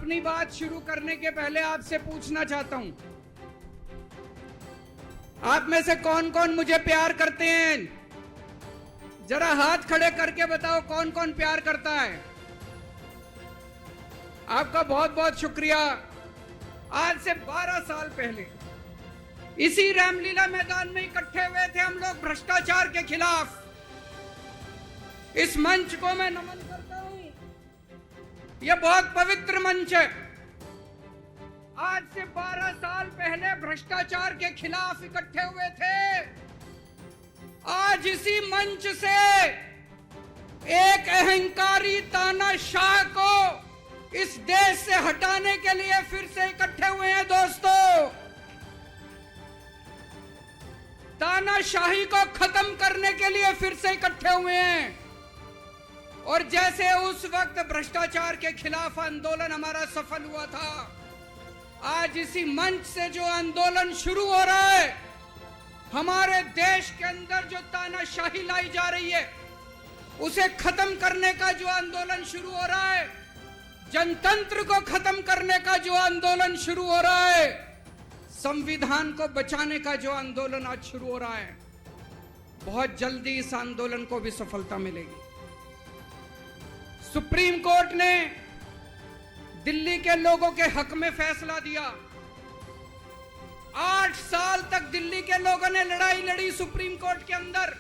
अपनी बात शुरू करने के पहले आपसे पूछना चाहता हूं, आप में से कौन कौन मुझे प्यार करते हैं? जरा हाथ खड़े करके बताओ कौन कौन प्यार करता है। आपका बहुत बहुत शुक्रिया। आज से 12 साल पहले इसी रामलीला मैदान में इकट्ठे हुए थे हम लोग भ्रष्टाचार के खिलाफ। इस मंच को मैं नमन करता हूं, यह बहुत पवित्र मंच है। आज से 12 साल पहले भ्रष्टाचार के खिलाफ इकट्ठे हुए थे। आज इसी मंच से एक अहंकारी तानाशाह को इस देश से हटाने के लिए फिर से इकट्ठे हुए हैं। दोस्तों, तानाशाही को खत्म करने के लिए फिर से इकट्ठे हुए हैं। और जैसे उस वक्त भ्रष्टाचार के खिलाफ आंदोलन हमारा सफल हुआ था, आज इसी मंच से जो आंदोलन शुरू हो रहा है, हमारे देश के अंदर जो तानाशाही लाई जा रही है उसे खत्म करने का जो आंदोलन शुरू हो रहा है, जनतंत्र को खत्म करने का जो आंदोलन शुरू हो रहा है, संविधान को बचाने का जो आंदोलन आज शुरू हो रहा है, बहुत जल्दी इस आंदोलन को भी सफलता मिलेगी। सुप्रीम कोर्ट ने दिल्ली के लोगों के हक में फैसला दिया। 8 साल तक दिल्ली के लोगों ने लड़ाई लड़ी सुप्रीम कोर्ट के अंदर।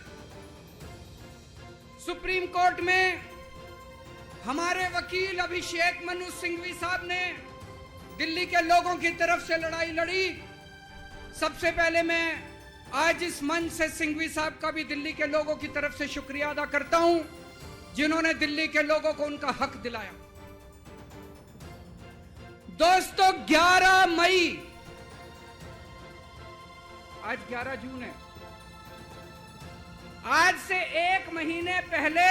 सुप्रीम कोर्ट में हमारे वकील अभिषेक मनु सिंघवी साहब ने दिल्ली के लोगों की तरफ से लड़ाई लड़ी। सबसे पहले मैं आज इस मंच से सिंघवी साहब का भी दिल्ली के लोगों की तरफ से शुक्रिया अदा करता हूं, जिन्होंने दिल्ली के लोगों को उनका हक दिलाया। दोस्तों, 11 मई, आज 11 जून है, आज से 1 महीने पहले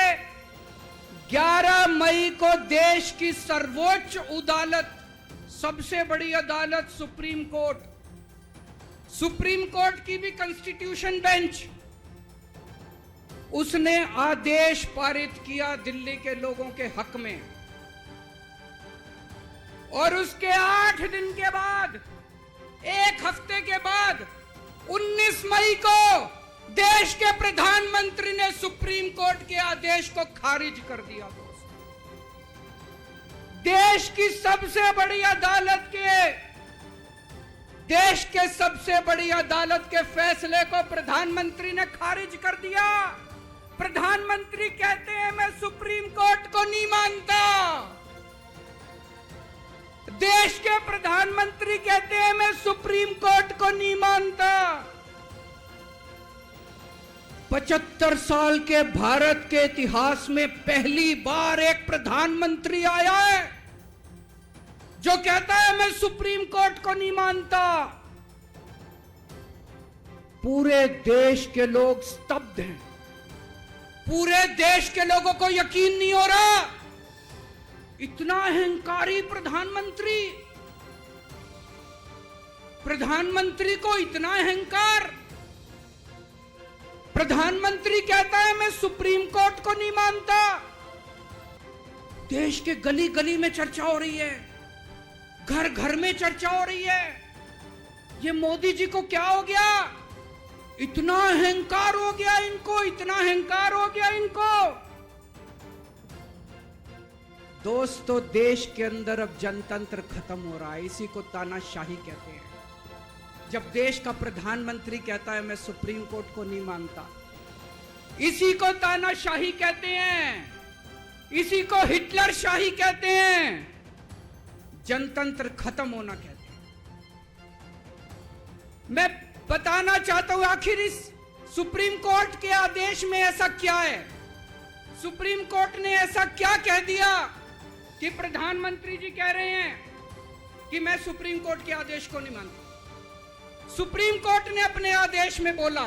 11 मई को देश की सर्वोच्च अदालत, सबसे बड़ी अदालत सुप्रीम कोर्ट, सुप्रीम कोर्ट की भी कॉन्स्टिट्यूशन बेंच, उसने आदेश पारित किया दिल्ली के लोगों के हक में। और उसके 8 दिन के बाद, 1 हफ्ते के बाद, 19 मई को देश के प्रधानमंत्री ने सुप्रीम कोर्ट के आदेश को खारिज कर दिया। दोस्तों, देश की सबसे बड़ी अदालत देश के सबसे बड़ी अदालत के फैसले को प्रधानमंत्री ने खारिज कर दिया। प्रधानमंत्री कहते हैं मैं सुप्रीम कोर्ट को नहीं मानता। देश के प्रधानमंत्री कहते हैं मैं सुप्रीम कोर्ट को नहीं मानता। 75 साल के भारत के इतिहास में पहली बार एक प्रधानमंत्री आया है जो कहता है मैं सुप्रीम कोर्ट को नहीं मानता। पूरे देश के लोग स्तब्ध हैं। पूरे देश के लोगों को यकीन नहीं हो रहा, इतना अहंकारी प्रधानमंत्री, प्रधानमंत्री को इतना अहंकार। प्रधानमंत्री कहता है मैं सुप्रीम कोर्ट को नहीं मानता। देश के गली गली में चर्चा हो रही है, घर घर में चर्चा हो रही है, ये मोदी जी को क्या हो गया, इतना अहंकार हो गया इनको, इतना अहंकार हो गया इनको। दोस्तों, देश के अंदर अब जनतंत्र खत्म हो रहा है, इसी को तानाशाही कहते हैं। जब देश का प्रधानमंत्री कहता है मैं सुप्रीम कोर्ट को नहीं मानता, इसी को तानाशाही कहते हैं, इसी को हिटलर शाही कहते हैं, जनतंत्र खत्म होना कहते हैं। मैं बताना चाहता हूं आखिर इस सुप्रीम कोर्ट के आदेश में ऐसा क्या है। सुप्रीम कोर्ट ने ऐसा क्या कह दिया कि प्रधानमंत्री जी कह रहे हैं कि मैं सुप्रीम कोर्ट के आदेश को नहीं मानता। सुप्रीम कोर्ट ने अपने आदेश में बोला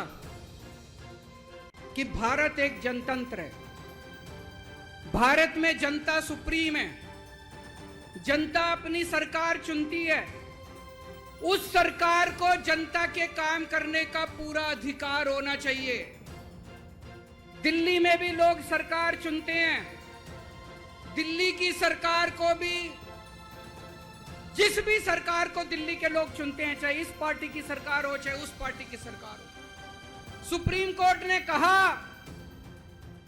कि भारत एक जनतंत्र है, भारत में जनता सुप्रीम है, जनता अपनी सरकार चुनती है, उस सरकार को जनता के काम करने का पूरा अधिकार होना चाहिए। दिल्ली में भी लोग सरकार चुनते हैं, दिल्ली की सरकार को भी जिस भी सरकार को दिल्ली के लोग चुनते हैं, चाहे इस पार्टी की सरकार हो चाहे उस पार्टी की सरकार हो, सुप्रीम कोर्ट ने कहा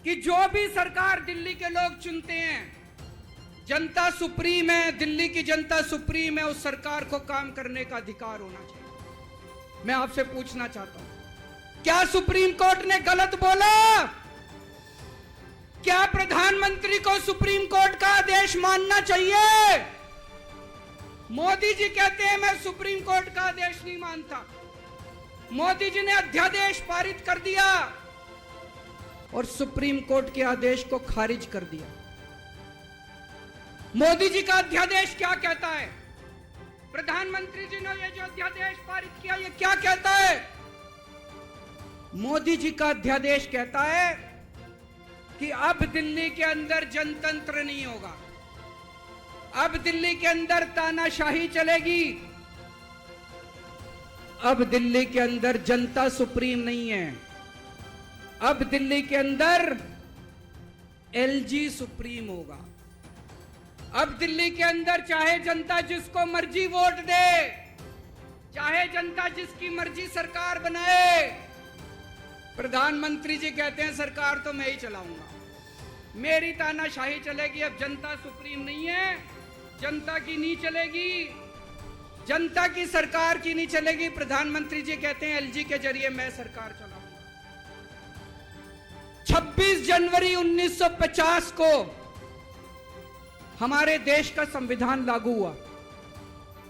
कि जो भी सरकार दिल्ली के लोग चुनते हैं, जनता सुप्रीम है, दिल्ली की जनता सुप्रीम है, उस सरकार को काम करने का अधिकार होना चाहिए। मैं आपसे पूछना चाहता हूं, क्या सुप्रीम कोर्ट ने गलत बोला? क्या प्रधानमंत्री को सुप्रीम कोर्ट का आदेश मानना चाहिए? मोदी जी कहते हैं मैं सुप्रीम कोर्ट का आदेश नहीं मानता। मोदी जी ने अध्यादेश पारित कर दिया और सुप्रीम कोर्ट के आदेश को खारिज कर दिया। मोदी जी का अध्यादेश क्या कहता है? प्रधानमंत्री जी ने ये जो अध्यादेश पारित किया, ये क्या कहता है? मोदी जी का अध्यादेश कहता है कि अब दिल्ली के अंदर जनतंत्र नहीं होगा, अब दिल्ली के अंदर तानाशाही चलेगी, अब दिल्ली के अंदर जनता सुप्रीम नहीं है, अब दिल्ली के अंदर एलजी सुप्रीम होगा। अब दिल्ली के अंदर चाहे जनता जिसको मर्जी वोट दे, चाहे जनता जिसकी मर्जी सरकार बनाए, प्रधानमंत्री जी कहते हैं सरकार तो मैं ही चलाऊंगा, मेरी तानाशाही चलेगी। अब जनता सुप्रीम नहीं है, जनता की नहीं चलेगी, जनता की सरकार की नहीं चलेगी। प्रधानमंत्री जी कहते हैं एलजी के जरिए मैं सरकार चलाऊंगा। 26 जनवरी 1950 को हमारे देश का संविधान लागू हुआ।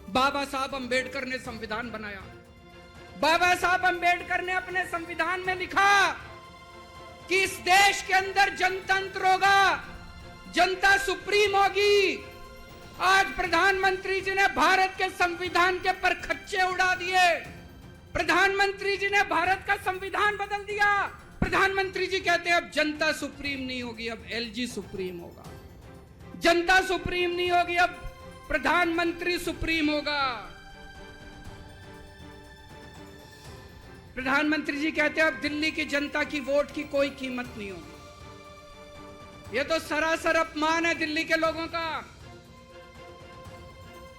बाबा साहब अंबेडकर ने संविधान बनाया। बाबा साहब अंबेडकर ने अपने संविधान में लिखा कि इस देश के अंदर जनतंत्र होगा, जनता सुप्रीम होगी। आज प्रधानमंत्री जी ने भारत के संविधान के परखच्चे उड़ा दिए। प्रधानमंत्री जी ने भारत का संविधान बदल दिया। प्रधानमंत्री जी कहते हैं अब जनता सुप्रीम नहीं होगी, अब एलजी सुप्रीम होगा। जनता सुप्रीम नहीं होगी, अब प्रधानमंत्री सुप्रीम होगा। प्रधानमंत्री जी कहते हैं अब दिल्ली की जनता की वोट की कोई कीमत नहीं होगी। यह तो सरासर अपमान है दिल्ली के लोगों का।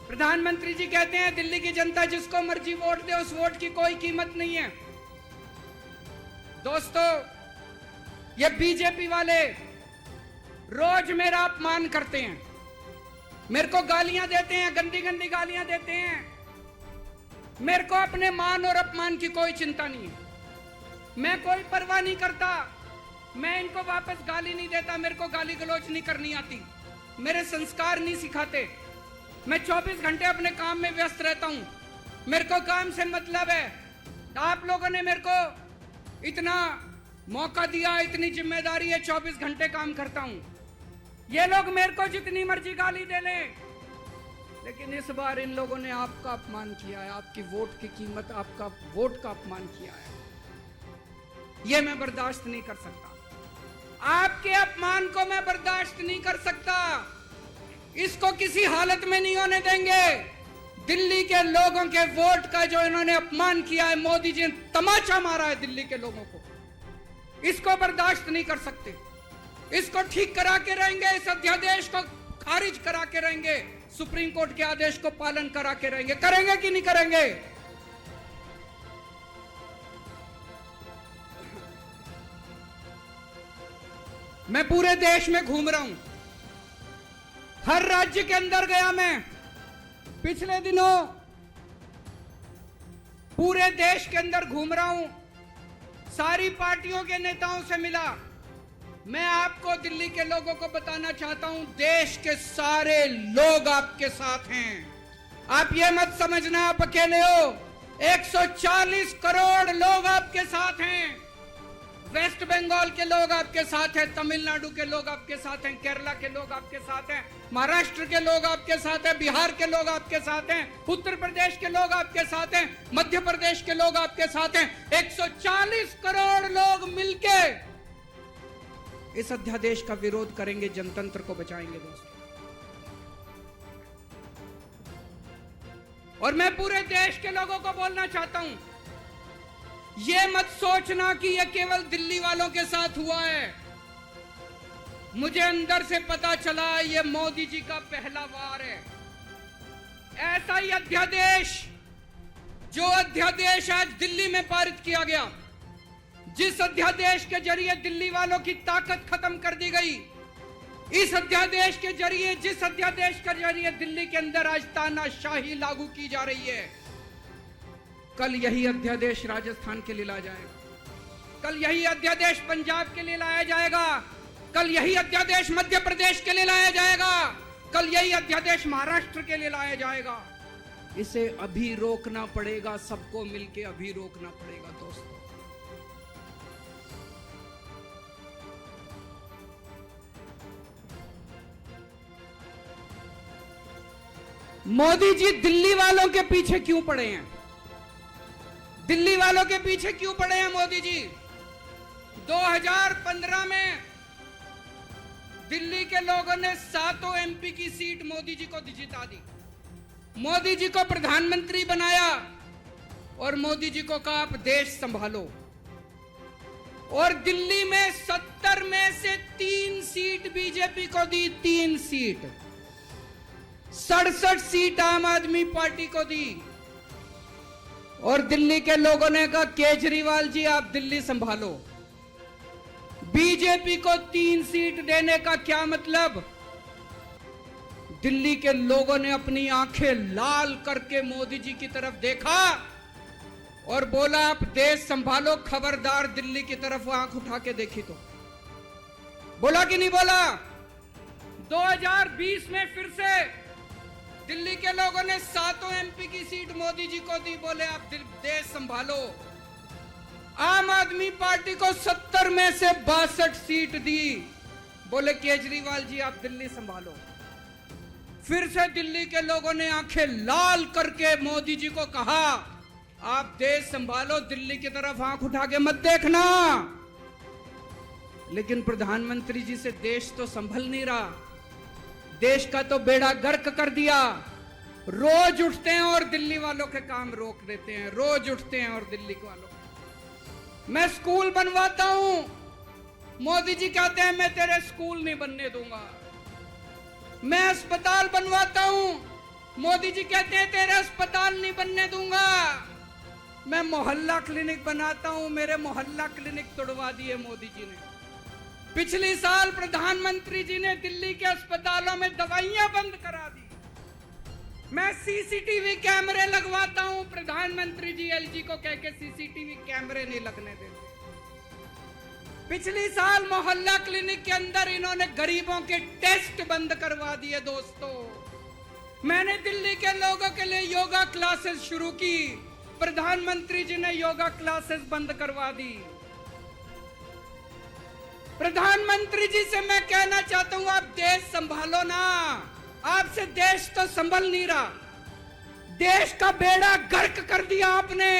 प्रधानमंत्री जी कहते हैं दिल्ली की जनता जिसको मर्जी वोट दे, उस वोट की कोई कीमत नहीं है। दोस्तों, ये बीजेपी वाले रोज मेरा अपमान करते हैं, मेरे को गालियां देते हैं, गंदी गंदी गालियां देते हैं। मेरे को अपने मान और अपमान की कोई चिंता नहीं है, मैं कोई परवाह नहीं करता। मैं इनको वापस गाली नहीं देता, मेरे को गाली गलौज नहीं करनी आती, मेरे संस्कार नहीं सिखाते। मैं 24 घंटे अपने काम में व्यस्त रहता हूं, मेरे को काम से मतलब है। आप लोगों ने मेरे को इतना मौका दिया, इतनी जिम्मेदारी है, 24 घंटे काम करता हूं। ये लोग मेरे को जितनी मर्जी गाली दे लें, लेकिन इस बार इन लोगों ने आपका अपमान किया है, आपकी वोट की कीमत, आपका वोट का अपमान किया है। यह मैं बर्दाश्त नहीं कर सकता। आपके अपमान को मैं बर्दाश्त नहीं कर सकता। इसको किसी हालत में नहीं होने देंगे। दिल्ली के लोगों के वोट का जो इन्होंने अपमान किया है, मोदी जी ने तमाचा मारा है दिल्ली के लोगों को, इसको बर्दाश्त नहीं कर सकते। इसको ठीक करा के रहेंगे, इस अध्यादेश को खारिज करा के रहेंगे, सुप्रीम कोर्ट के आदेश को पालन करा के रहेंगे। करेंगे कि नहीं करेंगे? मैं पूरे देश में घूम रहा हूं, हर राज्य के अंदर गया। मैं पिछले दिनों पूरे देश के अंदर घूम रहा हूं, सारी पार्टियों के नेताओं से मिला। मैं आपको दिल्ली के लोगों को बताना चाहता हूं, देश के सारे लोग आपके साथ हैं। आप ये मत समझना आप अकेले हो। 140 करोड़ लोग आपके साथ हैं। वेस्ट बंगाल के लोग आपके साथ हैं, तमिलनाडु के लोग आपके साथ हैं, केरला के लोग आपके साथ हैं, महाराष्ट्र के लोग आपके साथ हैं, बिहार के लोग आपके साथ हैं, उत्तर प्रदेश के लोग आपके साथ हैं, मध्य प्रदेश के लोग आपके साथ हैं। 140 करोड़ लोग मिलके इस अध्यादेश का विरोध करेंगे, जनतंत्र को बचाएंगे दोस्तों। और मैं पूरे देश के लोगों को बोलना चाहता हूं, ये मत सोचना कि यह केवल दिल्ली वालों के साथ हुआ है। मुझे अंदर से पता चला ये मोदी जी का पहला वार है। ऐसा ही अध्यादेश, जो अध्यादेश आज दिल्ली में पारित किया गया, जिस अध्यादेश के जरिए दिल्ली वालों की ताकत खत्म कर दी गई, इस अध्यादेश के जरिए, जिस अध्यादेश के जरिए दिल्ली के अंदर आज तानाशाही लागू की जा रही है, कल यही अध्यादेश राजस्थान के लिए लाया जाएगा, कल यही अध्यादेश पंजाब के लिए लाया जाएगा, कल यही अध्यादेश मध्य प्रदेश के लिए लाया जाएगा, कल यही अध्यादेश महाराष्ट्र के लिए लाया जाएगा। इसे अभी रोकना पड़ेगा, सबको मिलके अभी रोकना पड़ेगा दोस्तों। मोदी जी दिल्ली वालों के पीछे क्यों पड़े हैं? दिल्ली वालों के पीछे क्यों पड़े हैं मोदी जी? 2015 में दिल्ली के लोगों ने 7 एमपी की सीट मोदी जी को जिता दी, मोदी जी को प्रधानमंत्री बनाया और मोदी जी को कहा आप देश संभालो। और दिल्ली में 70 में से 3 सीट बीजेपी को दी, 3 सीट, 67 सीट आम आदमी पार्टी को दी। और दिल्ली के लोगों ने कहा केजरीवाल जी आप दिल्ली संभालो। बीजेपी को 3 सीट देने का क्या मतलब? दिल्ली के लोगों ने अपनी आंखें लाल करके मोदी जी की तरफ देखा और बोला आप देश संभालो, खबरदार दिल्ली की तरफ आंख उठा के देखी तो। बोला कि नहीं बोला? 2020 में फिर से दिल्ली के लोगों ने 7 एमपी की सीट मोदी जी को दी, बोले आप देश संभालो। आम आदमी पार्टी को 70 में से 62 सीट दी, बोले केजरीवाल जी आप दिल्ली संभालो। फिर से दिल्ली के लोगों ने आंखें लाल करके मोदी जी को कहा आप देश संभालो, दिल्ली की तरफ आंख उठा के मत देखना। लेकिन प्रधानमंत्री जी से देश तो संभल नहीं रहा, देश का तो बेड़ा गर्क कर दिया। रोज उठते हैं और दिल्ली वालों के काम रोक देते हैं, रोज उठते हैं और दिल्ली वालों। मैं स्कूल बनवाता हूं, मोदी जी कहते हैं मैं तेरे स्कूल नहीं बनने दूंगा। मैं अस्पताल बनवाता हूं, मोदी जी कहते हैं तेरे अस्पताल नहीं बनने दूंगा। मैं मोहल्ला क्लिनिक बनाता हूं, मेरे मोहल्ला क्लिनिक तोड़वा दिए मोदी जी ने। पिछले साल प्रधानमंत्री जी ने दिल्ली के अस्पतालों में दवाइयां बंद करा दी। मैं सीसीटीवी कैमरे लगवाता हूं, प्रधानमंत्री जी एलजी को कह के सीसीटीवी कैमरे नहीं लगने देते। पिछले साल मोहल्ला क्लिनिक के अंदर इन्होंने गरीबों के टेस्ट बंद करवा दिए दोस्तों। मैंने दिल्ली के लोगों के लिए योगा क्लासेस शुरू की, प्रधानमंत्री जी ने योगा क्लासेस बंद करवा दी। प्रधानमंत्री जी से मैं कहना चाहता हूं आप देश संभालो ना, आपसे देश तो संभल नहीं रहा। देश का बेड़ा गर्क कर दिया आपने।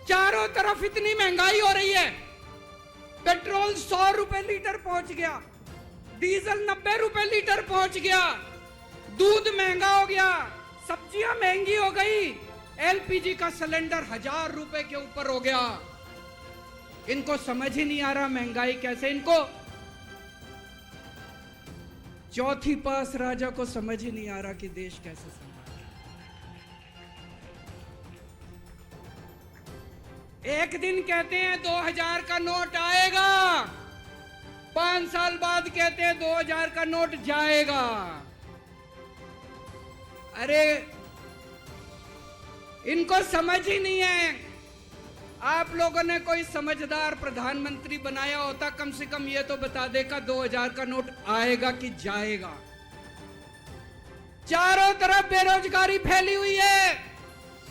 चारों तरफ इतनी महंगाई हो रही है, पेट्रोल 100 रुपए लीटर पहुंच गया, डीजल 90 रुपए लीटर पहुंच गया, दूध महंगा हो गया, सब्जियां महंगी हो गई, एलपीजी का सिलेंडर 1000 रुपए के ऊपर हो गया। इनको समझ ही नहीं आ रहा महंगाई कैसे, इनको चौथी पास राजा को समझ ही नहीं आ रहा कि देश कैसे संभाले। एक दिन कहते हैं 2000 का नोट आएगा, 5 साल बाद कहते हैं 2000 का नोट जाएगा। अरे इनको समझ ही नहीं है। आप लोगों ने कोई समझदार प्रधानमंत्री बनाया होता, कम से कम ये तो बता देगा 2000 का नोट आएगा कि जाएगा। चारों तरफ बेरोजगारी फैली हुई है,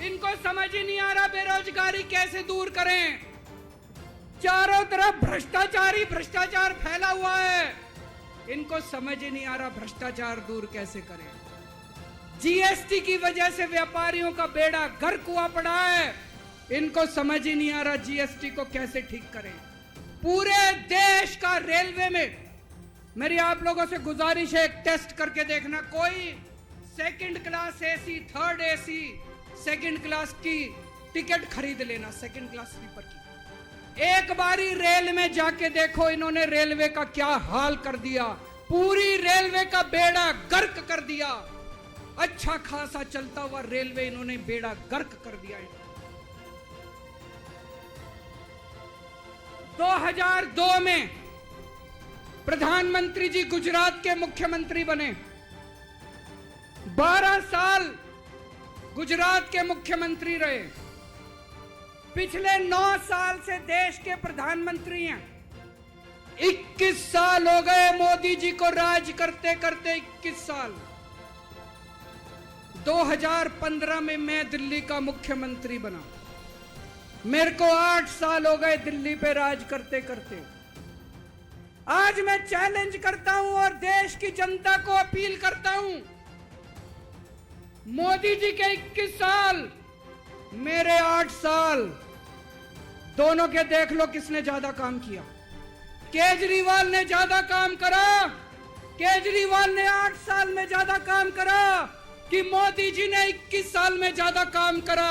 इनको समझ ही नहीं आ रहा बेरोजगारी कैसे दूर करें। चारों तरफ भ्रष्टाचार फैला हुआ है, इनको समझ ही नहीं आ रहा भ्रष्टाचार दूर कैसे करें। जीएसटी की वजह से व्यापारियों का बेड़ा गर्क हुआ पड़ा है, इनको समझ ही नहीं आ रहा जीएसटी को कैसे ठीक करें। पूरे देश का रेलवे में मेरी आप लोगों से गुजारिश है, एक टेस्ट करके देखना। कोई 2nd class AC, 3rd AC, 2nd class की टिकट खरीद लेना, 2nd क्लास स्लीपर की। एक बारी रेल में जाके देखो, इन्होंने रेलवे का क्या हाल कर दिया। पूरी रेलवे का बेड़ा गर्क कर दिया। अच्छा खासा चलता हुआ रेलवे इन्होंने बेड़ा गर्क कर दिया है। 2002 में प्रधानमंत्री जी गुजरात के मुख्यमंत्री बने। 12 साल गुजरात के मुख्यमंत्री रहे। पिछले 9 साल से देश के प्रधानमंत्री हैं। 21 साल हो गए मोदी जी को राज करते करते, 21 साल। 2015 में मैं दिल्ली का मुख्यमंत्री बना। मेरे को 8 साल हो गए दिल्ली पे राज करते करते। आज मैं चैलेंज करता हूं और देश की जनता को अपील करता हूं, मोदी जी के 21 साल, मेरे 8 साल, दोनों के देख लो किसने ज्यादा काम किया। केजरीवाल ने ज्यादा काम करा। केजरीवाल ने 8 साल में ज्यादा काम करा कि मोदी जी ने 21 साल में ज्यादा काम करा।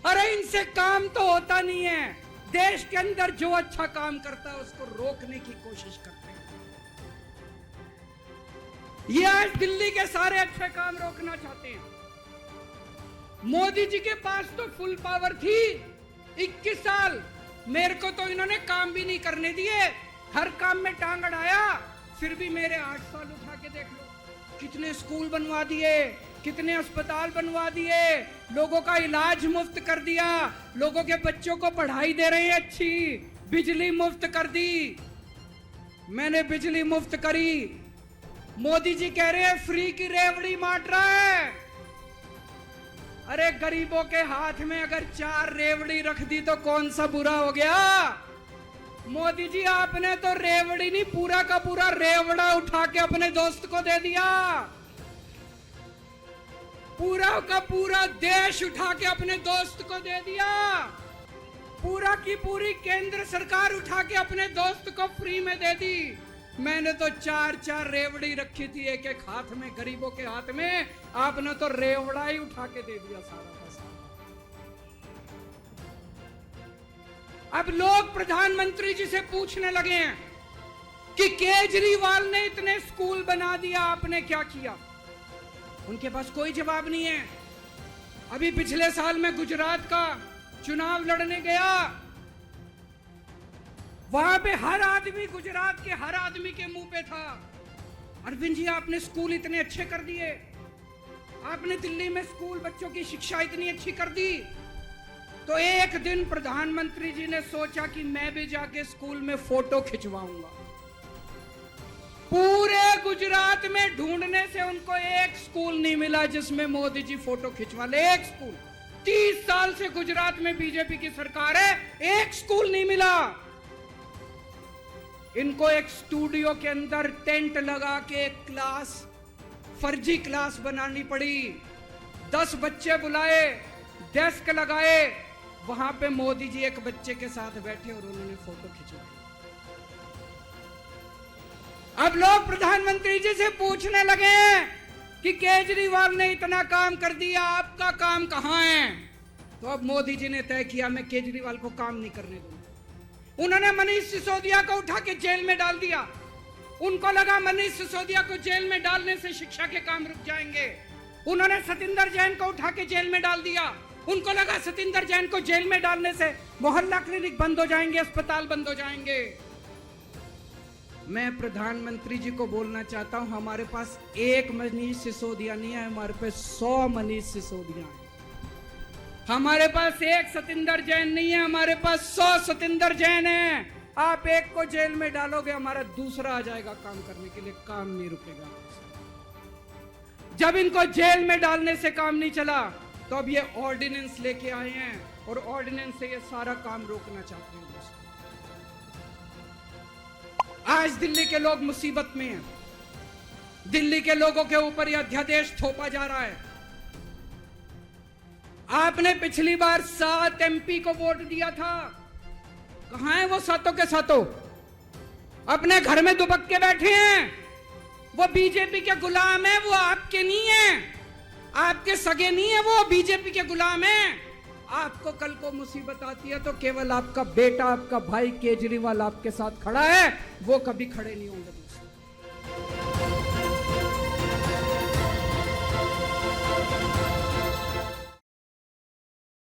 अरे इनसे काम तो होता नहीं है। देश के अंदर जो अच्छा काम करता है उसको रोकने की कोशिश करते हैं। ये आज दिल्ली के सारे अच्छे काम रोकना चाहते हैं। मोदी जी के पास तो फुल पावर थी 21 साल। मेरे को तो इन्होंने काम भी नहीं करने दिए, हर काम में टांग अड़ाया। फिर भी मेरे 8 साल उठा के देख लो, कितने स्कूल बनवा दिए, कितने अस्पताल बनवा दिए, लोगों का इलाज मुफ्त कर दिया, लोगों के बच्चों को पढ़ाई दे रहे हैं अच्छी, बिजली मुफ्त कर दी। मैंने बिजली मुफ्त करी। मोदी जी कह रहे हैं फ्री की रेवड़ी बांट रहा है। अरे गरीबों के हाथ में अगर 4 रेवड़ी रख दी तो कौन सा बुरा हो गया। मोदी जी आपने तो रेवड़ी नहीं, पूरा का पूरा रेवड़ा उठा के अपने दोस्त को दे दिया। पूरा का पूरा देश उठा के अपने दोस्त को दे दिया। पूरा की पूरी केंद्र सरकार उठा के अपने दोस्त को फ्री में दे दी। मैंने तो 4 रेवड़ी रखी थी एक एक हाथ में, गरीबों के हाथ में। आपने तो रेवड़ा ही उठा के दे दिया सारा का सारा। अब लोग प्रधानमंत्री जी से पूछने लगे हैं कि केजरीवाल ने इतने स्कूल बना दिया, आपने क्या किया। उनके पास कोई जवाब नहीं है। अभी पिछले साल मैं गुजरात का चुनाव लड़ने गया, वहां पे हर आदमी, गुजरात के हर आदमी के मुंह पे था, अरविंद जी आपने स्कूल इतने अच्छे कर दिए, आपने दिल्ली में स्कूल बच्चों की शिक्षा इतनी अच्छी कर दी। तो एक दिन प्रधानमंत्री जी ने सोचा कि मैं भी जाके स्कूल में फोटो खिंचवाऊंगा। पूरे गुजरात में ढूंढने से उनको एक स्कूल नहीं मिला जिसमें मोदी जी फोटो खिंचवा ले। एक स्कूल, 30 साल से गुजरात में बीजेपी की सरकार है, एक स्कूल नहीं मिला। इनको एक स्टूडियो के अंदर टेंट लगा के एक क्लास, फर्जी क्लास बनानी पड़ी। 10 बच्चे बुलाए, डेस्क लगाए, वहां पे मोदी जी एक बच्चे के साथ बैठे और उन्होंने फोटो खिंचवाई। अब लोग प्रधानमंत्री जी से पूछने लगे कि केजरीवाल ने इतना काम कर दिया, आपका काम कहां है। तो अब मोदी जी ने तय किया मैं केजरीवाल को काम नहीं करने दूंगा। उन्होंने मनीष सिसोदिया को उठा के जेल में डाल दिया। उनको लगा मनीष सिसोदिया को जेल में डालने से शिक्षा के काम रुक जाएंगे। उन्होंने सतिंदर जैन को उठा के जेल में डाल दिया। उनको लगा सतिंदर जैन को जेल में डालने से मोहल्ला क्लिनिक बंद हो जाएंगे, अस्पताल बंद हो जाएंगे। मैं प्रधानमंत्री जी को बोलना चाहता हूं, हमारे पास एक मनीष सिसोदिया नहीं है, हमारे पास 100 मनीष सिसोदिया है। हमारे पास एक सतिंदर जैन नहीं है, हमारे पास 100 सतिंदर जैन है। आप एक को जेल में डालोगे, हमारा दूसरा आ जाएगा काम करने के लिए, काम नहीं रुकेगा। जब इनको जेल में डालने से काम नहीं चला तो अब ये ऑर्डिनेंस लेके आए हैं और ऑर्डिनेंस से ये सारा काम रोकना चाहते हैं। आज दिल्ली के लोग मुसीबत में हैं। दिल्ली के लोगों के ऊपर यह अध्यादेश थोपा जा रहा है। आपने पिछली बार 7 MP को वोट दिया था, कहां है वो सातों के सातों? अपने घर में दुबक के बैठे हैं। वो बीजेपी के गुलाम है, वो आपके नहीं है, आपके सगे नहीं है, वो बीजेपी के गुलाम है। आपको कल को मुसीबत आती है तो केवल आपका बेटा, आपका भाई केजरीवाल आपके साथ खड़ा है, वो कभी खड़े नहीं होंगे।